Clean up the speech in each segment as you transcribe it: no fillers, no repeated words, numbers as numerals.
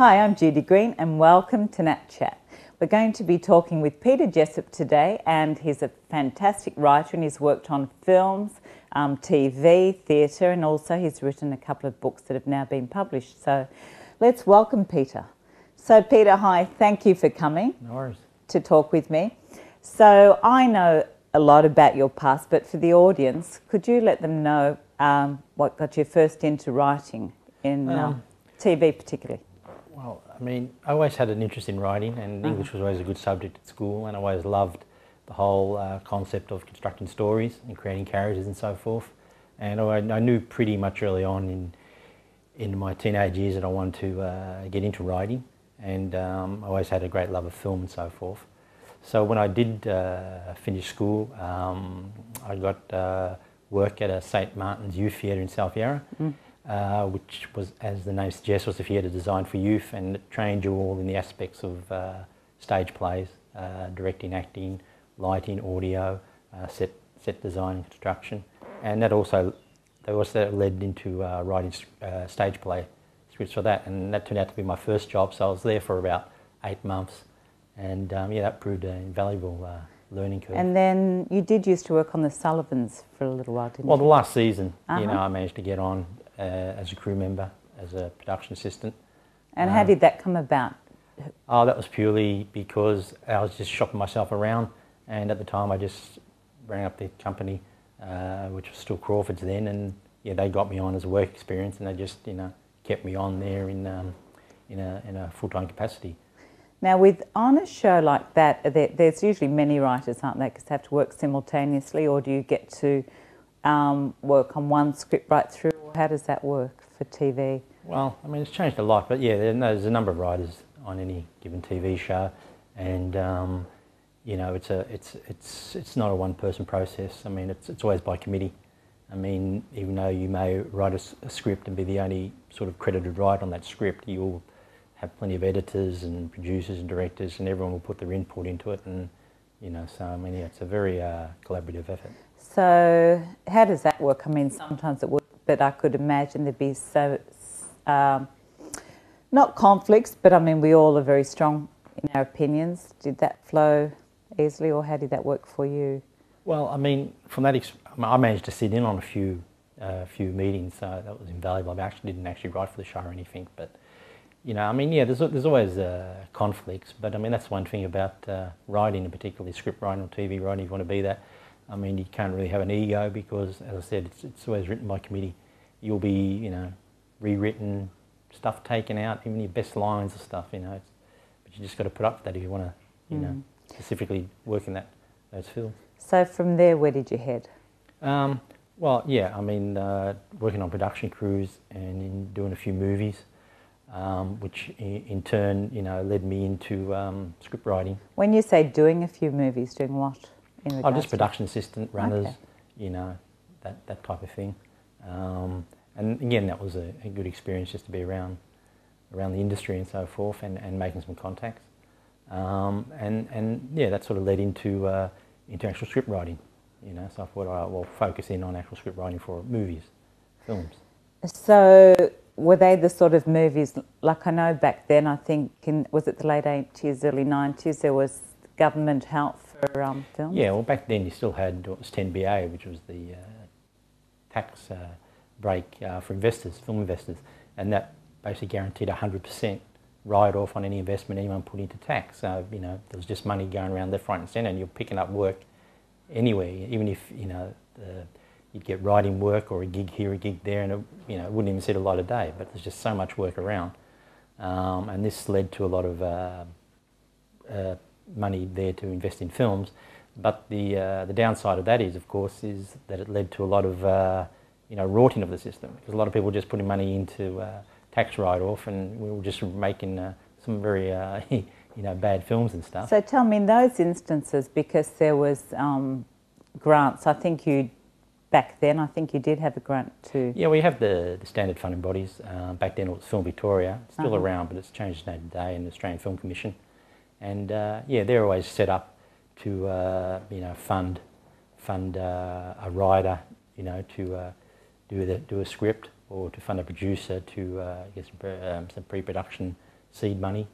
Hi, I'm Judy Green and welcome to NatChat. We're going to be talking with PeterJessop today, and he's a fantastic writer and he's worked on films, TV, theatre, and also he's written a couple of books that have now been published. So let's welcome Peter. So Peter, hi, thank you for coming. No worries. To talk with me. So I know a lot about your past, but for the audience, could you let them know what got you first into writing in TV particularly? Well, I mean, I always had an interest in writing, and English was always a good subject at school, and I always loved the whole concept of constructing stories and creating characters and so forth. And I knew pretty much early on in my teenage years that I wanted to get into writing, and I always had a great love of film and so forth. So when I did finish school, I got work at a St Martin's Youth Theatre in South Yarra, which was, as the name suggests, was a theatre designed for youth, and it trained you all in the aspects of stage plays, directing, acting, lighting, audio, set design and construction. And that also led into writing stage play scripts for that, and that turned out to be my first job. So I was there for about 8 months, and yeah, that proved an invaluable learning curve. And then you did used to work on the Sullivans for a little while, didn't you? Well, the last season, you know, I managed to get on as a crew member, as a production assistant. And how did that come about? Oh, that was purely because I was just shopping myself around, and at the time I just rang up the company, which was still Crawford's then, and yeah, they got me on as a work experience, and they just, you know, kept me on there in a full-time capacity. Now, on a show like that, there's usually many writers, aren't there, because they have to work simultaneously, or do you get to work on one script right through, or how does that work for TV? Well, I mean, it's changed a lot, but yeah, there's a number of writers on any given TV show, and you know, it's not a one-person process. I mean, it's always by committee. I mean, even though you may write a script and be the only sort of credited writer on that script, you'll have plenty of editors and producers and directors, and everyone will put their input into it, and you know, so I mean, yeah, it's a very collaborative effort. So how does that work? I mean, sometimes it would, but I could imagine there'd be not conflicts, but I mean, we all are very strong in our opinions. Did that flow easily, or how did that work for you? Well, I mean, from that, I managed to sit in on a few meetings, so that was invaluable. I didn't actually write for the show or anything, but you know, I mean, yeah, there's always conflicts, but I mean, that's one thing about writing, and particularly script writing or TV writing, if you want to be that. I mean, you can't really have an ego because, as I said, it's always written by committee. You'll be, you know, rewritten, stuff taken out, even your best lines of stuff, you know. But you just got to put up with that if you want to, you know, specifically work in those fields. So from there, where did you head? Well, yeah, I mean, working on production crews and doing a few movies, which in turn, you know, led me into script writing. When you say doing a few movies, doing what? I'm just production assistant, runners, you know, that type of thing. And again, that was a good experience just to be around the industry and so forth, and making some contacts. And yeah, that sort of led into actual script writing, you know, so I thought I will focus in on actual script writing for movies, films. So were they the sort of movies, like I know back then, I think, was it the late 80s, early 90s, there was government help for films? Yeah, well, back then you still had what was 10BA, which was the tax break for investors, film investors, and that basically guaranteed 100% write-off on any investment anyone put into tax. So, you know, there was just money going around left, right and centre, and you're picking up work anywhere, even if, you know, you'd get writing work or a gig here, a gig there, and it, you know, it wouldn't even see the light of day, but there's just so much work around. And this led to a lot of money there to invest in films, but the downside of that is, of course, is that it led to a lot of you know, rorting of the system, because a lot of people were just putting money into tax write-off, and we were just making some very you know, bad films and stuff. So tell me, in those instances, because there was grants, I think back then, I think you did have a grant too. Yeah, we have the standard funding bodies. Back then it was Film Victoria, it's still around, but it's changed day to day, and the Australian Film Commission. And yeah, they're always set up to you know, fund a writer, you know, to do a script, or to fund a producer to get some pre-production seed money.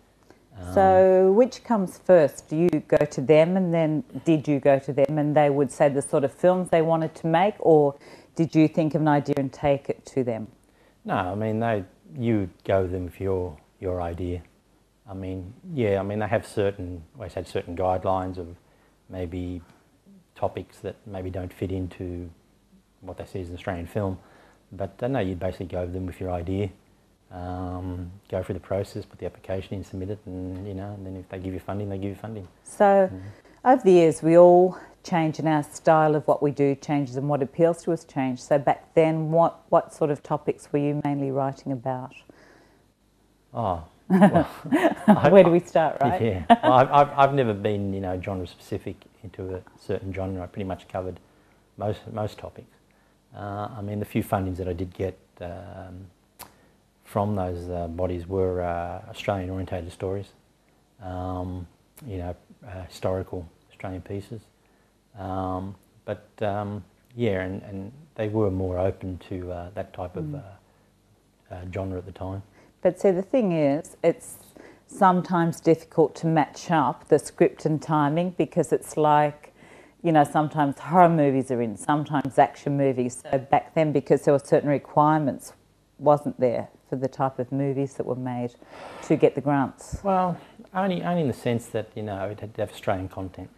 So which comes first? Do you go to them and then did you go to them and they would say the sort of films they wanted to make, or did you think of an idea and take it to them? No, I mean, you go to them with your idea. I mean, yeah, I mean, they have always had certain guidelines of maybe topics that maybe don't fit into what they see as an Australian film. But no, you'd basically go to them with your idea, go through the process, put the application in, submit it, and and then if they give you funding, they give you funding. So over the years, we all change, and our style of what we do changes, and what appeals to us change. So back then, what sort of topics were you mainly writing about? Oh, well, where do we start, right? Yeah, well, I've never been genre specific into a certain genre. I pretty much covered most topics. I mean, the few fundings that I did get from those bodies were Australian orientated stories, historical Australian pieces. Yeah, and they were more open to that type of genre at the time. But see, the thing is, it's sometimes difficult to match up the script and timing, because it's like, sometimes horror movies are in, sometimes action movies. So back then, because there were certain requirements, wasn't there, for the type of movies that were made to get the grants? Well, only in the sense that, it had to have Australian content,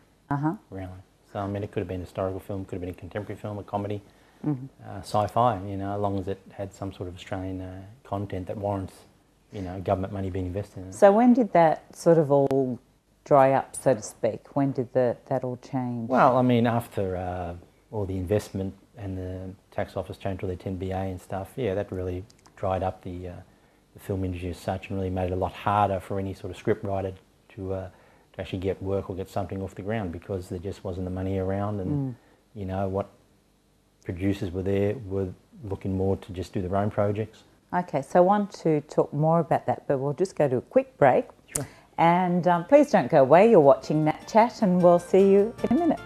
really. So, I mean, it could have been a historical film, could have been a contemporary film, a comedy, sci-fi, as long as it had some sort of Australian content that warrants, government money being invested in it. So when did that sort of all dry up, so to speak? When did that all change? Well, I mean, after all the investment and the tax office changed all their 10BA and stuff, yeah, that really dried up the film industry as such, and really made it a lot harder for any sort of script writer to actually get work or get something off the ground, because there just wasn't the money around, and what producers were looking more to just do their own projects. Okay, so I want to talk more about that, but we'll just go to a quick break. Sure. And please don't go away. You're watching NatChat, and we'll see you in a minute.